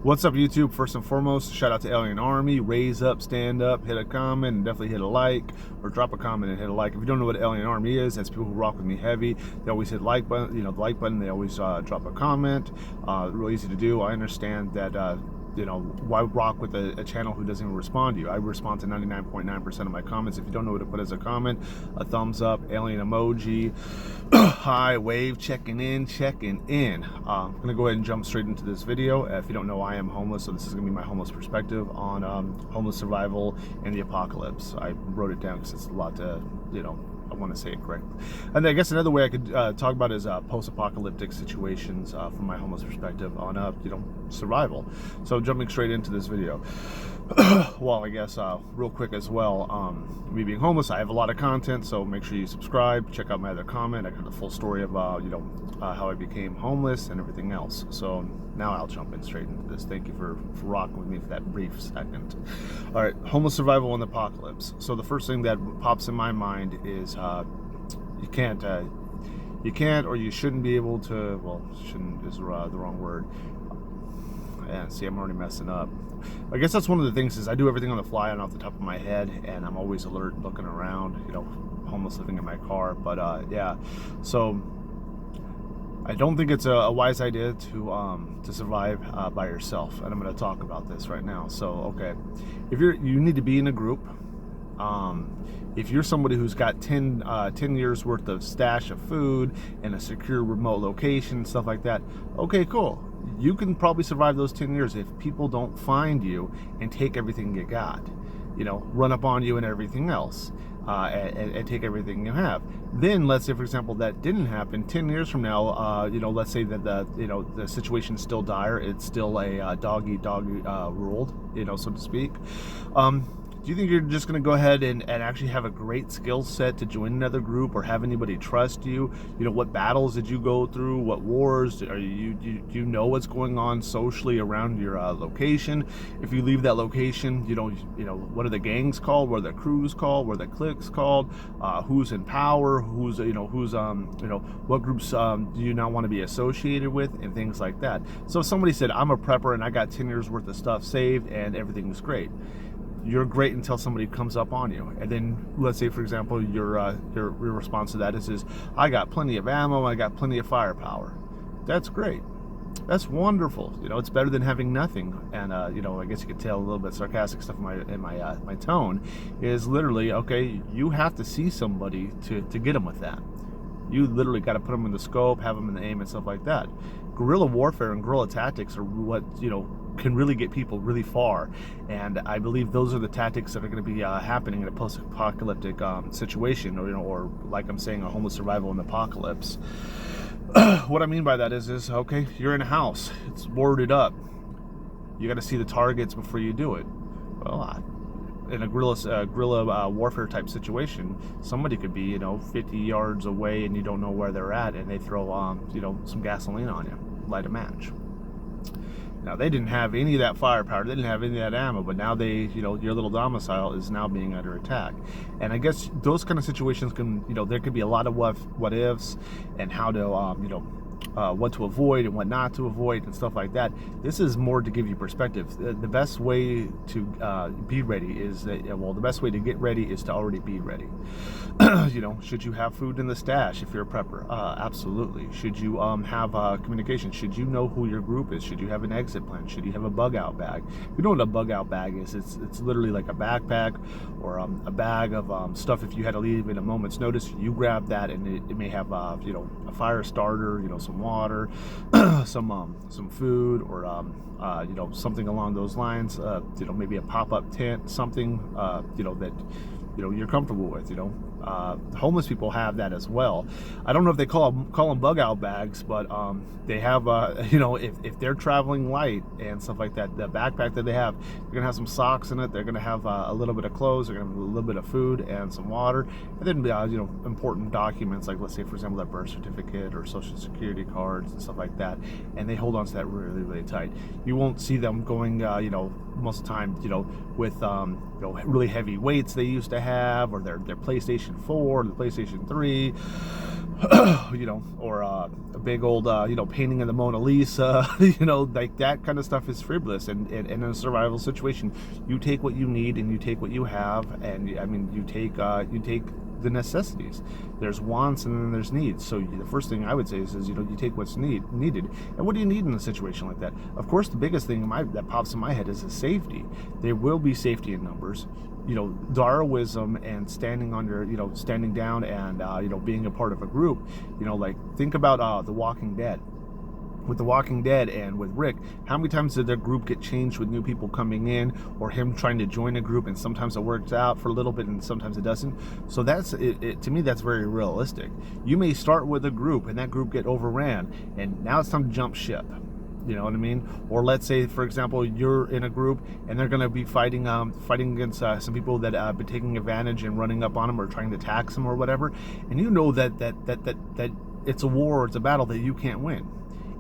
What's up, YouTube? First and foremost, shout out to Alien Army. Raise up, stand up, hit a comment, and definitely hit a like, or drop a comment and hit a like. If you don't know what Alien Army is, that's people who rock with me heavy. They always hit like button, the like button. They always drop a comment. Real easy to do. I understand that. Why rock with a channel who doesn't even respond to you? I respond to 99.9% of my comments. If you don't know what to put as a comment, a thumbs up, alien emoji, hi, wave, checking in. I'm gonna go ahead and jump straight into this video. If you don't know, I am homeless, so this is gonna be my homeless perspective on homeless survival and the apocalypse. I wrote it down because it's a lot to, I want to say it correct. And I guess another way I could talk about is post-apocalyptic situations from my homeless perspective on, survival. So jumping straight into this video. Well, I guess real quick as well, me being homeless, I have a lot of content, so make sure you subscribe, check out my other comment. I got the full story of, how I became homeless and everything else. So now I'll jump in straight into this. Thank you for rocking with me for that brief second. All right, homeless survival in the apocalypse. So the first thing that pops in my mind is you can't or you shouldn't be able to, well, shouldn't is the wrong word. Yeah, see, I'm already messing up. I guess that's one of the things is I do everything on the fly and off the top of my head, and I'm always alert, looking around, homeless, living in my car. But yeah, so I don't think it's a wise idea to survive by yourself, and I'm going to talk about this right now. So okay, if you need to be in a group. If you're somebody who's got 10 years worth of stash of food and a secure remote location, stuff like that, okay, cool. You can probably survive those 10 years if people don't find you and take everything you got, run up on you and everything else, and take everything you have. Then let's say, for example, that didn't happen 10 years from now, let's say that the situation is still dire. It's still a dog eat dog ruled, so to speak. Do you think you're just going to go ahead and actually have a great skill set to join another group or have anybody trust you? What battles did you go through? What wars? Do you know what's going on socially around your location? If you leave that location, what are the gangs called? What are the crews called? What are the cliques called? Who's in power? What groups do you not want to be associated with, and things like that. So if somebody said, I'm a prepper and I got 10 years worth of stuff saved and everything's great. You're great until somebody comes up on you, and then let's say, for example, your response to that is I got plenty of ammo, I got plenty of firepower. That's great. That's wonderful. It's better than having nothing. And I guess you could tell a little bit sarcastic stuff in my tone is literally, okay, you have to see somebody to get them with that. You literally got to put them in the scope, have them in the aim, and stuff like that. Guerrilla warfare and guerrilla tactics are what can really get people really far, and I believe those are the tactics that are going to be happening in a post-apocalyptic situation, or like I'm saying, a homeless survival in the apocalypse. What I mean by that is okay, you're in a house, it's boarded up. You got to see the targets before you do it. Well, in a guerrilla warfare type situation, somebody could be 50 yards away and you don't know where they're at, and they throw some gasoline on you, light a match. Now, they didn't have any of that firepower, they didn't have any of that ammo, but now your little domicile is now being under attack. And I guess those kind of situations can, there could be a lot of what ifs and how to, what to avoid and what not to avoid and stuff like that. This is more to give you perspective. The best way to be ready is that, the best way to get ready is to already be ready. Should you have food in the stash if you're a prepper? Absolutely. Should you have communication? Should you know who your group is? Should you have an exit plan? Should you have a bug out bag? If you know what a bug out bag is, it's literally like a backpack or a bag of stuff. If you had to leave at a moment's notice, you grab that, and it may have a fire starter, some water, some food, or something along those lines. Maybe a pop-up tent, something that you're comfortable with. Homeless people have that as well. I don't know if they call them bug out bags, but they have if they're traveling light and stuff like that, the backpack that they have, they're gonna have some socks in it, they're gonna have a little bit of clothes, they're gonna have a little bit of food and some water, and then important documents, like let's say, for example, that birth certificate or social security cards and stuff like that, and they hold on to that really, really tight. You won't see them going most of the time with really heavy weights they used to have, or their PlayStation PlayStation 4, the PlayStation 3, or a big old, painting of the Mona Lisa, like that kind of stuff is frivolous. And in a survival situation, you take what you need and you take what you have, and I mean, you take the necessities. There's wants and then there's needs. So the first thing I would say is you take what's needed. And what do you need in a situation like that? Of course, the biggest thing that pops in my head is safety. There will be safety in numbers. Darwinism and standing down and being a part of a group. Like think about The Walking Dead. With The Walking Dead and with Rick, how many times did their group get changed with new people coming in, or him trying to join a group, and sometimes it works out for a little bit and sometimes it doesn't? So that's it. To me, that's very realistic. You may start with a group and that group get overran, and now it's time to jump ship. You know what I mean? Or let's say, for example, you're in a group and they're going to be fighting against some people that have been taking advantage and running up on them or trying to tax them or whatever, and that it's a war, it's a battle that you can't win.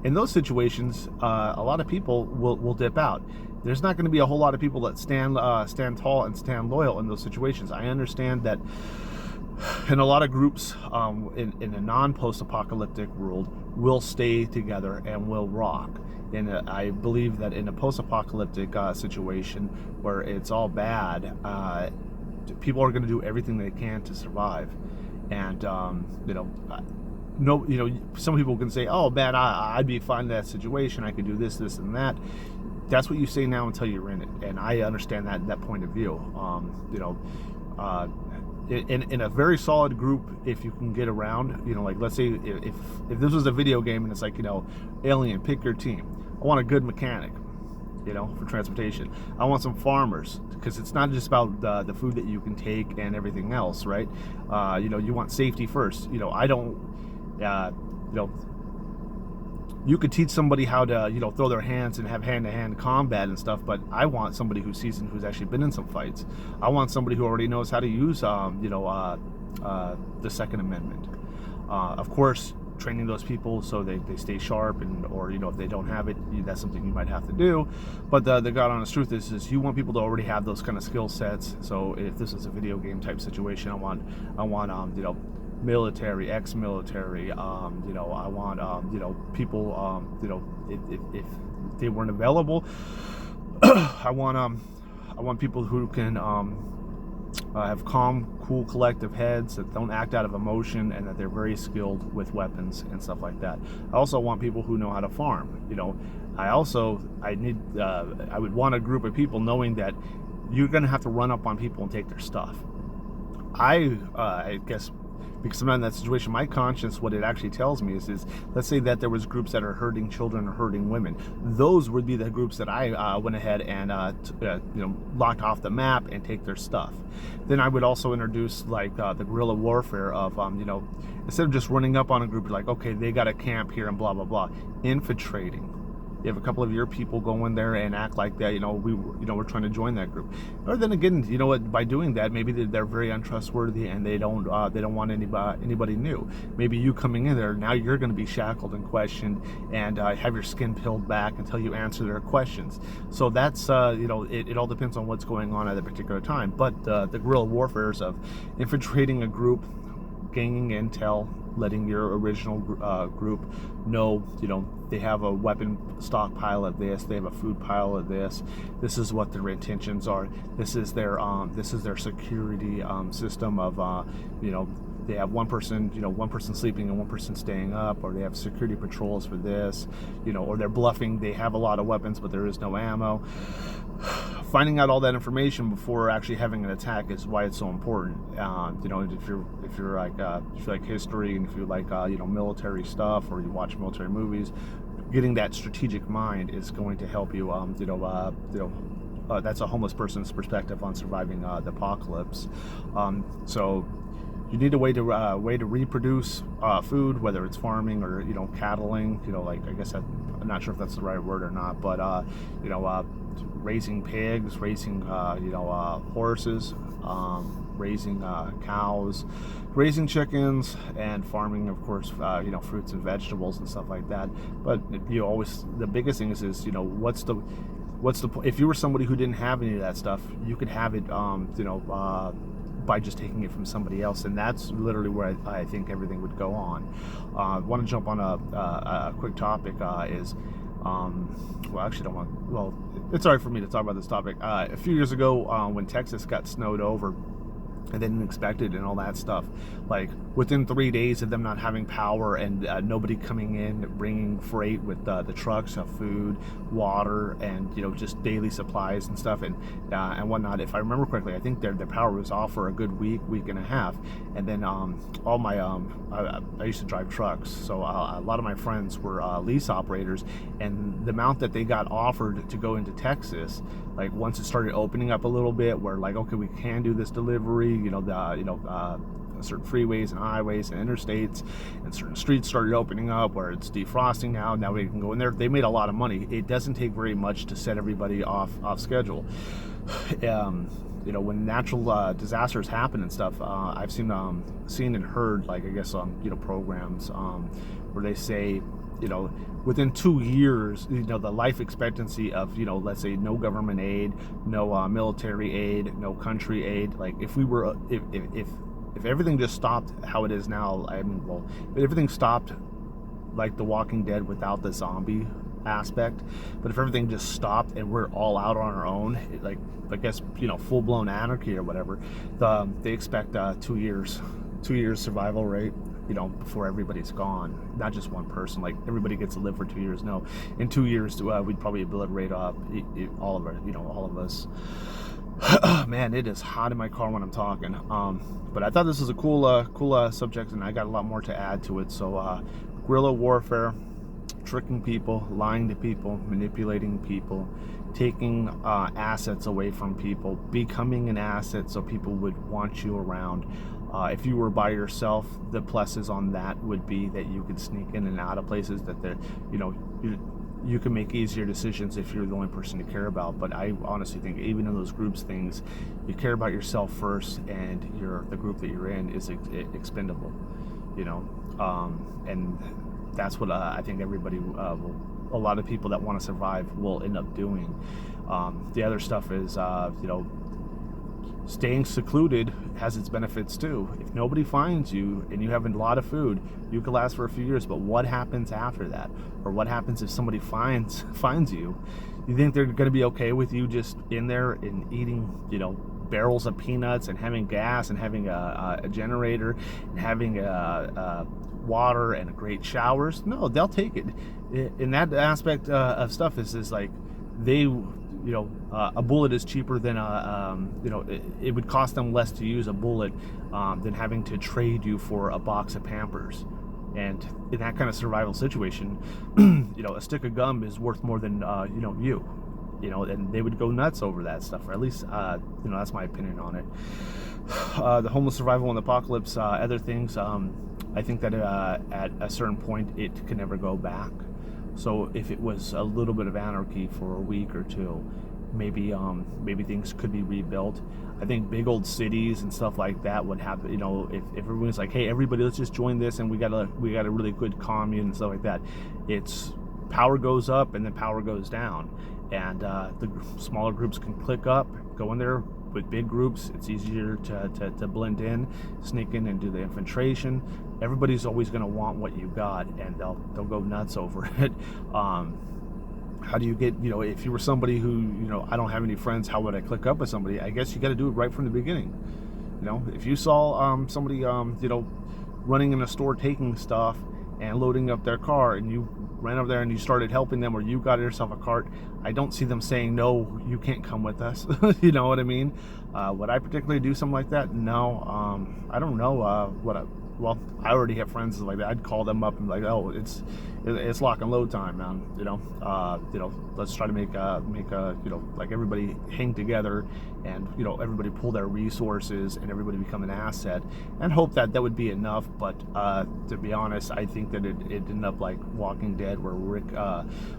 In those situations, a lot of people will dip out. There's not going to be a whole lot of people that stand tall and stand loyal in those situations. I understand that in a lot of groups in a non-post-apocalyptic world will stay together and will rock. And I believe that in a post-apocalyptic situation where it's all bad, people are going to do everything they can to survive. And some people can say, "Oh, man, I'd be fine in that situation. I could do this, this, and that." That's what you say now until you're in it, and I understand that point of view. In a very solid group, if you can get around, like let's say if this was a video game and it's like Alien, pick your team. I want a good mechanic, for transportation. I want some farmers, because it's not just about the food that you can take and everything else, right? You want safety first. I don't. You could teach somebody how to, throw their hands and have hand-to-hand combat and stuff, but I want somebody who's seasoned, who's actually been in some fights. I want somebody who already knows how to use, the Second Amendment. Of course, training those people so they stay sharp, or if they don't have it, that's something you might have to do. But the God honest truth is you want people to already have those kind of skill sets. So if this is a video game type situation, I want military, ex-military, I want people, if they weren't available, I want people who can have calm, cool, collective heads that don't act out of emotion, and that they're very skilled with weapons and stuff like that. I also want people who know how to farm. I would want a group of people knowing that you're going to have to run up on people and take their stuff. I guess, because I'm not in that situation, my conscience, what it actually tells me is let's say that there was groups that are hurting children or hurting women. Those would be the groups that I went ahead and locked off the map and take their stuff. Then I would also introduce like the guerrilla warfare of instead of just running up on a group, like, okay, they got a camp here and blah blah blah, infiltrating. You have a couple of your people go in there and act like that, we're trying to join that group. Or then again, by doing that, maybe they're very untrustworthy and they don't want anybody new. Maybe you coming in there, now you're going to be shackled and questioned and have your skin peeled back until you answer their questions. So that's, it all depends on what's going on at a particular time. But the guerrilla warfares of infiltrating a group, gaining intel, letting your original group know, they have a weapon stockpile of this, they have a food pile of this. This is what their intentions are. This is their security system of they have one person sleeping and one person staying up, or they have security patrols for this, or they're bluffing. They have a lot of weapons, but there is no ammo. Finding out all that information before actually having an attack is why it's so important. If you're like history, and if you like military stuff, or you watch military movies, getting that strategic mind is going to help you. That's a homeless person's perspective on surviving the apocalypse. So you need a way to reproduce food, whether it's farming or cattling. I guess I'm not sure if that's the right word or not, but raising pigs, raising horses, raising cows, raising chickens, and farming, of course, fruits and vegetables and stuff like that. But the biggest thing is what's the if you were somebody who didn't have any of that stuff, you could have it by just taking it from somebody else. And that's literally where I think everything would go on. I want to jump on a quick topic is well, actually don't want, well, it's all right for me to talk about this topic. A few years ago, when Texas got snowed over, and they didn't expect it and all that stuff, like within 3 days of them not having power and nobody coming in bringing freight with the trucks of food, water, and just daily supplies and stuff and whatnot. If I remember correctly, I think their power was off for a good week and a half. And then all my I used to drive trucks, so a lot of my friends were lease operators, and the amount that they got offered to go into Texas, like once it started opening up a little bit, where like, okay, we can do this delivery, certain freeways and highways and interstates and certain streets started opening up where it's defrosting now we can go in there. They made a lot of money. It doesn't take very much to set everybody off schedule. When natural disasters happen and stuff, I've seen and heard, like, I guess programs where they say, within 2 years, the life expectancy of, let's say no government aid, no military aid, no country aid. Like if everything just stopped how it is now, if everything stopped like The Walking Dead without the zombie aspect, but if everything just stopped and we're all out on our own, like I guess full-blown anarchy or whatever, they expect 2 years survival rate, before everybody's gone. Not just one person, like everybody gets to live for 2 years. No, in 2 years we'd probably obliterate all of us. Man, it is hot in my car when I'm talking. But I thought this was a cool subject, and I got a lot more to add to it. So guerrilla warfare, tricking people, lying to people, manipulating people, taking assets away from people, becoming an asset so people would want you around. If you were by yourself, the pluses on that would be that you could sneak in and out of places that you can make easier decisions if you're the only person to care about. But I honestly think even in those groups things, you care about yourself first, and the group that you're in is expendable, and that's what I think everybody a lot of people that want to survive will end up doing. The other stuff is staying secluded has its benefits too. If nobody finds you and you have a lot of food, you could last for a few years. But what happens after that? Or what happens if somebody finds you? You think they're going to be okay with you just in there and eating, barrels of peanuts and having gas and having a generator and having water and great showers? No, they'll take it. In that aspect of stuff is like they. A bullet is cheaper than it would cost them less to use a bullet than having to trade you for a box of Pampers. And in that kind of survival situation, a stick of gum is worth more than and they would go nuts over that stuff. Or at least that's my opinion on it. The homeless survival in the apocalypse, other things. I think that at a certain point it can never go back. So if it was a little bit of anarchy for a week or two, maybe things could be rebuilt. I think big old cities and stuff like that would have, if everyone's like, hey, everybody, let's just join this, and we got a really good commune and stuff like that. It's power goes up and then power goes down, and the smaller groups can click up, go in there. With big groups, it's easier to blend in, sneak in and do the infiltration. Everybody's always going to want what you got, and they'll go nuts over it. How do you get, if you were somebody who, I don't have any friends, how would I click up with somebody? I guess you got to do it right from the beginning. If you saw somebody, running in a store taking stuff and loading up their car, and you ran over there and you started helping them, or you got yourself a cart, I don't see them saying, no, you can't come with us. You know what I mean? Would I particularly do something like that? No. I don't know well, I already have friends like that. I'd call them up and be like, oh, it's lock and load time, man. Let's try to make like everybody hang together, and everybody pull their resources, and everybody become an asset, and hope that would be enough. But to be honest, I think that it ended up like Walking Dead, where Rick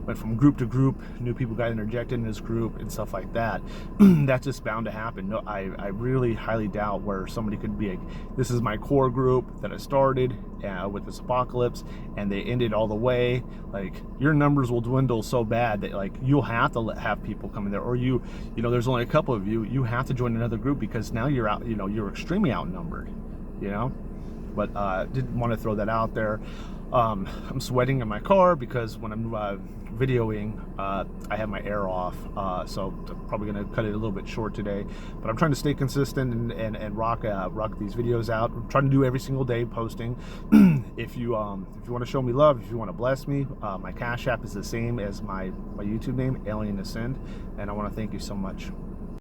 went from group to group, new people got interjected in his group and stuff like that. That's just bound to happen. No, I really highly doubt where somebody could be like, this is my core group that I started with this apocalypse, and they ended all the way. way, like your numbers will dwindle so bad that like you'll have to have people come in there, or you know, there's only a couple of you, you have to join another group because now you're out, you know, you're extremely outnumbered, you know. But didn't want to throw that out there. I'm sweating in my car because when I'm videoing, I have my air off, so I'm probably going to cut it a little bit short today. But I'm trying to stay consistent and rock these videos out. I'm trying to do every single day posting. If you want to show me love, if you want to bless me, my Cash App is the same as my YouTube name, AlienAscend, and I want to thank you so much.